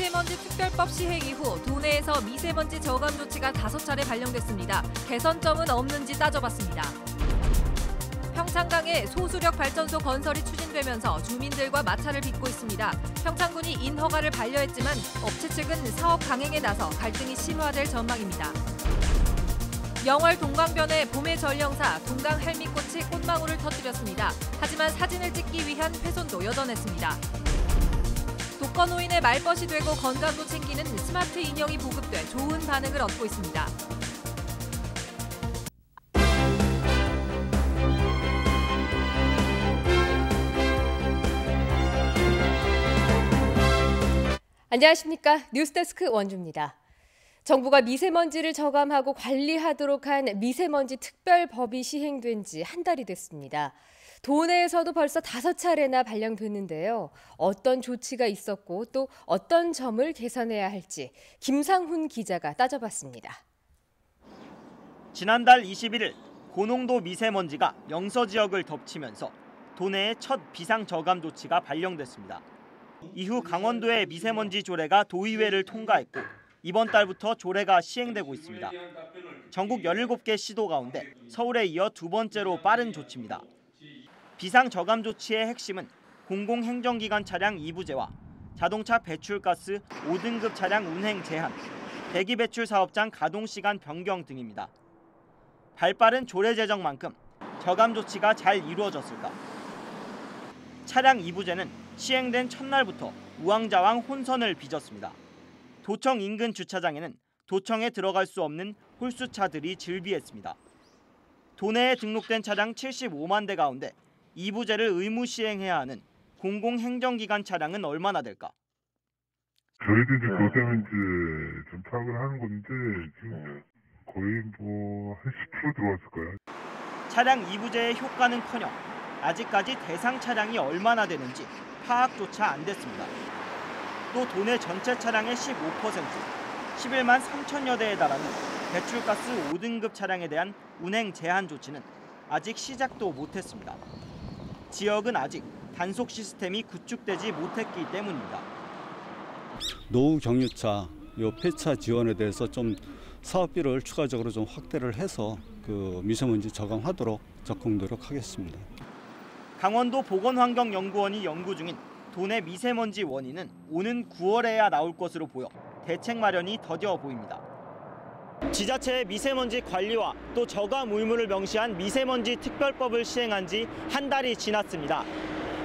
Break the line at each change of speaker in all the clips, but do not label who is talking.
미세먼지 특별법 시행 이후 도내에서 미세먼지 저감 조치가 5차례 발령됐습니다. 개선점은 없는지 따져봤습니다. 평창강에 소수력 발전소 건설이 추진되면서 주민들과 마찰을 빚고 있습니다. 평창군이 인허가를 반려했지만 업체 측은 사업 강행에 나서 갈등이 심화될 전망입니다. 영월 동강변의 봄의 전령사 동강 할미꽃이 꽃망울을 터뜨렸습니다. 하지만 사진을 찍기 위한 훼손도 여전했습니다. 독거노인의 말벗이 되고 건강도 챙기는 스마트 인형이 보급돼 좋은 반응을 얻고 있습니다.
안녕하십니까. 뉴스데스크 원주입니다. 정부가 미세먼지를 저감하고 관리하도록 한 미세먼지 특별법이 시행된 지 한 달이 됐습니다. 도내에서도 벌써 5차례나 발령됐는데요. 어떤 조치가 있었고 또 어떤 점을 개선해야 할지 김상훈 기자가 따져봤습니다.
지난달 21일 고농도 미세먼지가 영서 지역을 덮치면서 도내의 첫 비상저감 조치가 발령됐습니다. 이후 강원도의 미세먼지 조례가 도의회를 통과했고 이번 달부터 조례가 시행되고 있습니다. 전국 17개 시도 가운데 서울에 이어 두 번째로 빠른 조치입니다. 비상저감 조치의 핵심은 공공행정기관 차량 2부제와 자동차 배출가스 5등급 차량 운행 제한, 대기배출 사업장 가동시간 변경 등입니다. 발빠른 조례 제정만큼 저감 조치가 잘 이루어졌을까? 차량 2부제는 시행된 첫날부터 우왕좌왕 혼선을 빚었습니다. 도청 인근 주차장에는 도청에 들어갈 수 없는 홀수차들이 즐비했습니다. 도내에 등록된 차량 75만 대 가운데 2부제를 의무 시행해야 하는 공공행정기관 차량은 얼마나 될까?
저희도 이제 그것 때문에 이제 좀 파악을 하는 건데 지금 거의 뭐 한 10% 들어왔을 거예요. 차량
2부제의 효과는커녕 아직까지 대상 차량이 얼마나 되는지 파악조차 안 됐습니다. 또 도내 전체 차량의 15%, 11만 3천여 대에 달하는 배출가스 5등급 차량에 대한 운행 제한 조치는 아직 시작도 못했습니다. 지역은 아직 단속 시스템이 구축되지 못했기 때문입니다.
노후 경유차, 폐차 지원에 대해서 좀 사업비를 추가적으로 좀 확대를 해서 그 미세먼지 저감하도록 적극 노력하겠습니다.
강원도 보건환경연구원이 연구 중인 도내 미세먼지 원인은 오는 9월에야 나올 것으로 보여 대책 마련이 더뎌 보입니다. 지자체의 미세먼지 관리와 또 저감 의무를 명시한 미세먼지 특별법을 시행한 지 한 달이 지났습니다.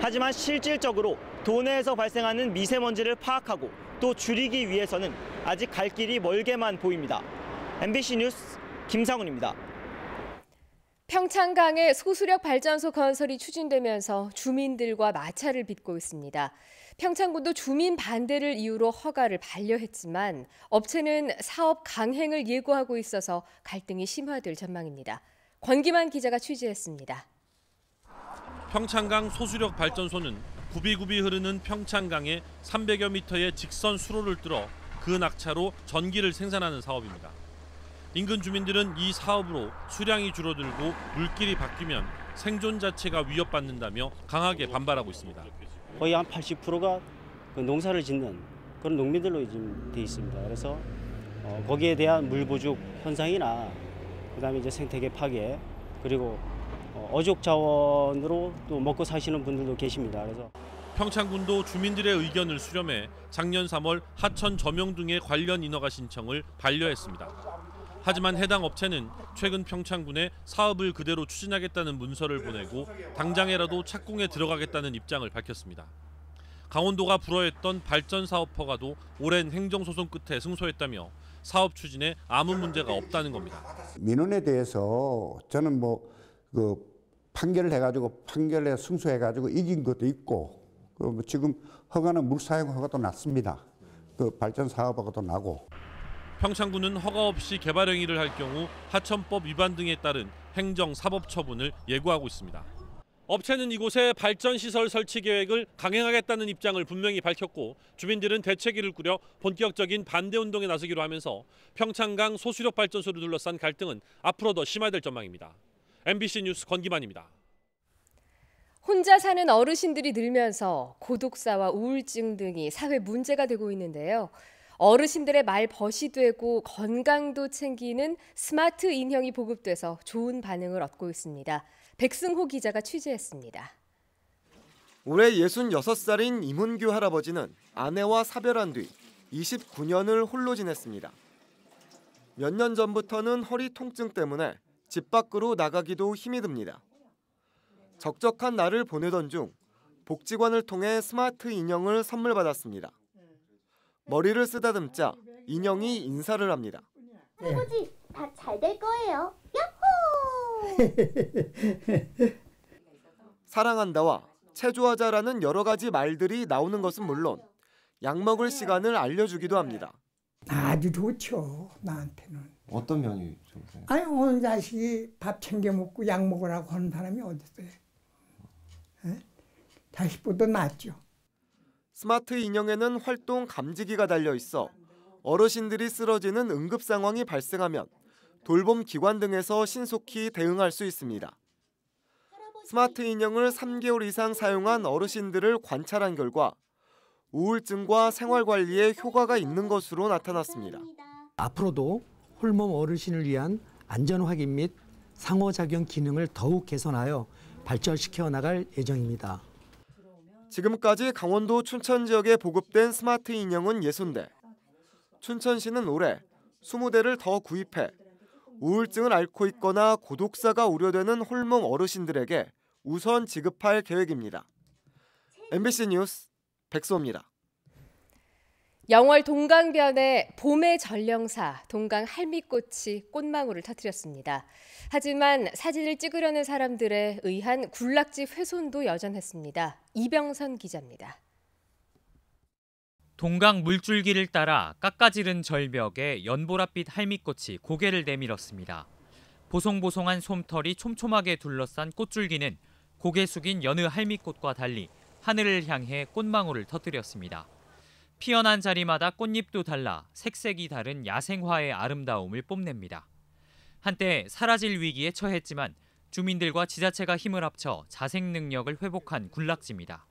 하지만 실질적으로 도내에서 발생하는 미세먼지를 파악하고 또 줄이기 위해서는 아직 갈 길이 멀게만 보입니다. MBC 뉴스 김상훈입니다.
평창강에 소수력 발전소 건설이 추진되면서 주민들과 마찰을 빚고 있습니다. 평창군도 주민 반대를 이유로 허가를 반려했지만 업체는 사업 강행을 예고하고 있어서 갈등이 심화될 전망입니다. 권기만 기자가 취재했습니다.
평창강 소수력 발전소는 굽이굽이 흐르는 평창강에 300여 미터의 직선 수로를 뚫어 그 낙차로 전기를 생산하는 사업입니다. 인근 주민들은 이 사업으로 수량이 줄어들고 물길이 바뀌면 생존 자체가 위협받는다며 강하게 반발하고 있습니다.
거의 한 80%가 그 농사를 짓는 그런 농민들로 지금 돼 있습니다. 그래서 거기에 대한 물 부족 현상이나 그다음에 이제 생태계 파괴 그리고 어족 자원으로 또 먹고 사시는 분들도 계십니다. 그래서
평창군도 주민들의 의견을 수렴해 작년 3월 하천 점용 등의 관련 인허가 신청을 반려했습니다. 하지만 해당 업체는 최근 평창군에 사업을 그대로 추진하겠다는 문서를 보내고 당장에라도 착공에 들어가겠다는 입장을 밝혔습니다. 강원도가 불허했던 발전 사업 허가도 오랜 행정소송 끝에 승소했다며 사업 추진에 아무 문제가 없다는 겁니다.
민원에 대해서 저는 그 판결을 해가지고 판결에 승소해가지고 이긴 것도 있고 지금 허가는 물사용 허가도 났습니다. 그 발전 사업 허가도 나고.
평창군은 허가 없이 개발 행위를 할 경우 하천법 위반 등에 따른 행정 사법 처분을 예고하고 있습니다. 업체는 이곳에 발전시설 설치 계획을 강행하겠다는 입장을 분명히 밝혔고 주민들은 대책위를 꾸려 본격적인 반대 운동에 나서기로 하면서 평창강 소수력 발전소를 둘러싼 갈등은 앞으로 더 심화될 전망입니다. MBC 뉴스 권기만입니다.
혼자 사는 어르신들이 늘면서 고독사와 우울증 등이 사회 문제가 되고 있는데요. 어르신들의 말벗이 되고 건강도 챙기는 스마트 인형이 보급돼서 좋은 반응을 얻고 있습니다. 백승호 기자가 취재했습니다.
올해 66살인 이문규 할아버지는 아내와 사별한 뒤 29년을 홀로 지냈습니다. 몇 년 전부터는 허리 통증 때문에 집 밖으로 나가기도 힘이 듭니다. 적적한 날을 보내던 중 복지관을 통해 스마트 인형을 선물 받았습니다. 머리를 쓰다듬자 인형이 인사를 합니다.
할아버지, 다 잘 될 거예요. 야호!
사랑한다와 체조하자라는 여러 가지 말들이 나오는 것은 물론 약 먹을 시간을 알려주기도 합니다.
아주 좋죠, 나한테는.
어떤 면이 좋으세요?
아니, 오는 자식이 밥 챙겨 먹고 약 먹으라고 하는 사람이 어디 있어요? 자식보다 낫죠.
스마트 인형에는 활동 감지기가 달려 있어 어르신들이 쓰러지는 응급 상황이 발생하면 돌봄 기관 등에서 신속히 대응할 수 있습니다. 스마트 인형을 3개월 이상 사용한 어르신들을 관찰한 결과 우울증과 생활관리에 효과가 있는 것으로 나타났습니다.
앞으로도 홀몸 어르신을 위한 안전 확인 및 상호작용 기능을 더욱 개선하여 발전시켜 나갈 예정입니다.
지금까지 강원도 춘천 지역에 보급된 스마트 인형은 60대. 춘천시는 올해 20대를 더 구입해 우울증을 앓고 있거나 고독사가 우려되는 홀몸 어르신들에게 우선 지급할 계획입니다. MBC 뉴스 백소입니다.
영월 동강변의 봄의 전령사 동강 할미꽃이 꽃망울을 터뜨렸습니다. 하지만 사진을 찍으려는 사람들에 의한 군락지 훼손도 여전했습니다. 이병선 기자입니다.
동강 물줄기를 따라 깎아지른 절벽에 연보랏빛 할미꽃이 고개를 내밀었습니다. 보송보송한 솜털이 촘촘하게 둘러싼 꽃줄기는 고개 숙인 여느 할미꽃과 달리 하늘을 향해 꽃망울을 터뜨렸습니다. 피어난 자리마다 꽃잎도 달라 색색이 다른 야생화의 아름다움을 뽐냅니다. 한때 사라질 위기에 처했지만 주민들과 지자체가 힘을 합쳐 자생 능력을 회복한 군락지입니다.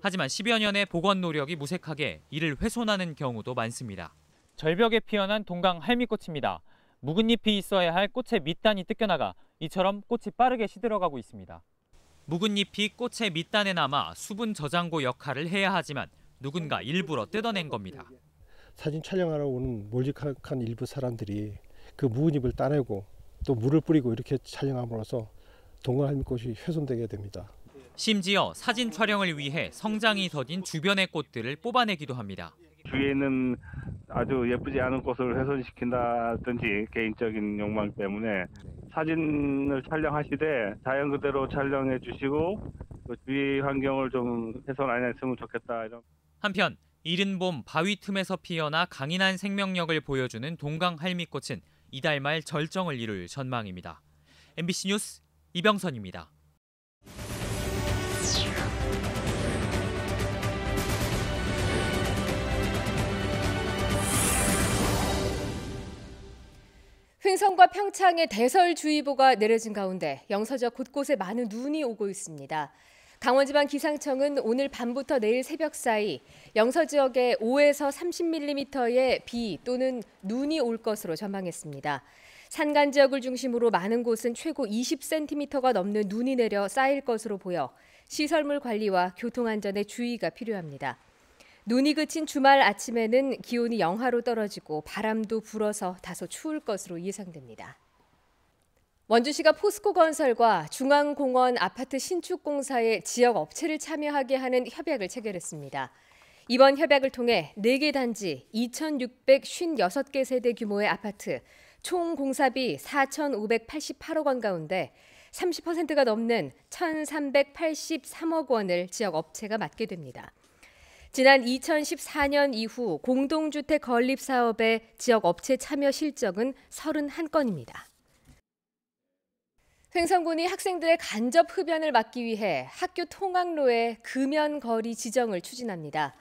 하지만 10여 년의 복원 노력이 무색하게 이를 훼손하는 경우도 많습니다. 절벽에 피어난 동강 할미꽃입니다. 묵은 잎이 있어야 할 꽃의 밑단이 뜯겨나가 이처럼 꽃이 빠르게 시들어가고 있습니다. 묵은 잎이 꽃의 밑단에 남아 수분 저장고 역할을 해야 하지만 누군가 일부러 뜯어낸 겁니다.
사진 촬영하러 오는 몰직한 일부 사람들이 그 묵은 잎을 따내고 또 물을 뿌리고 이렇게 촬영함으로써 동강 할미꽃이 훼손되게 됩니다.
심지어 사진 촬영을 위해 성장이 더딘 주변의 꽃들을 뽑아내기도 합니다.
주위에 있는 아주 예쁘지 않은 꽃을 훼손시킨다든지 개인적인 욕망 때문에 사진을 촬영하시되 자연 그대로 촬영해 주시고 그 주위 환경을 좀 훼손 안 했으면 좋겠다. 이런.
한편 이른 봄 바위 틈에서 피어나 강인한 생명력을 보여주는 동강 할미꽃은 이달 말 절정을 이룰 전망입니다. MBC 뉴스 이병선입니다.
횡성과 평창에 대설주의보가 내려진 가운데 영서 지역 곳곳에 많은 눈이 오고 있습니다. 강원지방기상청은 오늘 밤부터 내일 새벽 사이 영서 지역에 5에서 30mm의 비 또는 눈이 올 것으로 전망했습니다. 산간 지역을 중심으로 많은 곳은 최고 20cm가 넘는 눈이 내려 쌓일 것으로 보여 시설물 관리와 교통안전에 주의가 필요합니다. 눈이 그친 주말 아침에는 기온이 영하로 떨어지고 바람도 불어서 다소 추울 것으로 예상됩니다. 원주시가 포스코건설과 중앙공원 아파트 신축 공사에 지역 업체를 참여하게 하는 협약을 체결했습니다. 이번 협약을 통해 4개 단지 2,656개 세대 규모의 아파트 총 공사비 4,588억 원 가운데 30%가 넘는 1,383억 원을 지역 업체가 맡게 됩니다. 지난 2014년 이후 공동주택 건립 사업의 지역 업체 참여 실적은 31건입니다. 횡성군이 학생들의 간접 흡연을 막기 위해 학교 통학로에 금연거리 지정을 추진합니다.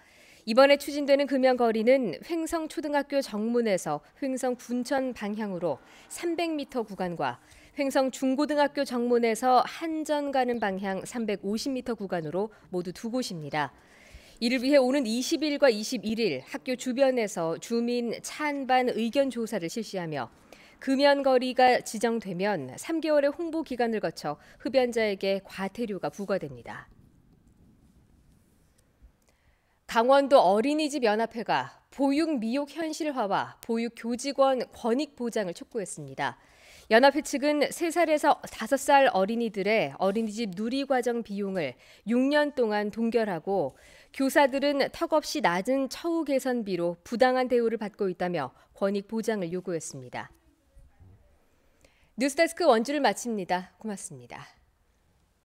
이번에 추진되는 금연거리는 횡성초등학교 정문에서 횡성군천 방향으로 300m 구간과 횡성 중고등학교 정문에서 한전 가는 방향 350m 구간으로 모두 두 곳입니다. 이를 위해 오는 20일과 21일 학교 주변에서 주민 찬반 의견 조사를 실시하며 금연 거리가 지정되면 3개월의 홍보 기간을 거쳐 흡연자에게 과태료가 부과됩니다. 강원도 어린이집 연합회가 보육 미욕 현실화와 보육 교직원 권익 보장을 촉구했습니다. 연합회 측은 3살에서 5살 어린이들의 어린이집 누리과정 비용을 6년 동안 동결하고 교사들은 턱없이 낮은 처우 개선비로 부당한 대우를 받고 있다며 권익 보장을 요구했습니다. 뉴스데스크 원주를 마칩니다. 고맙습니다.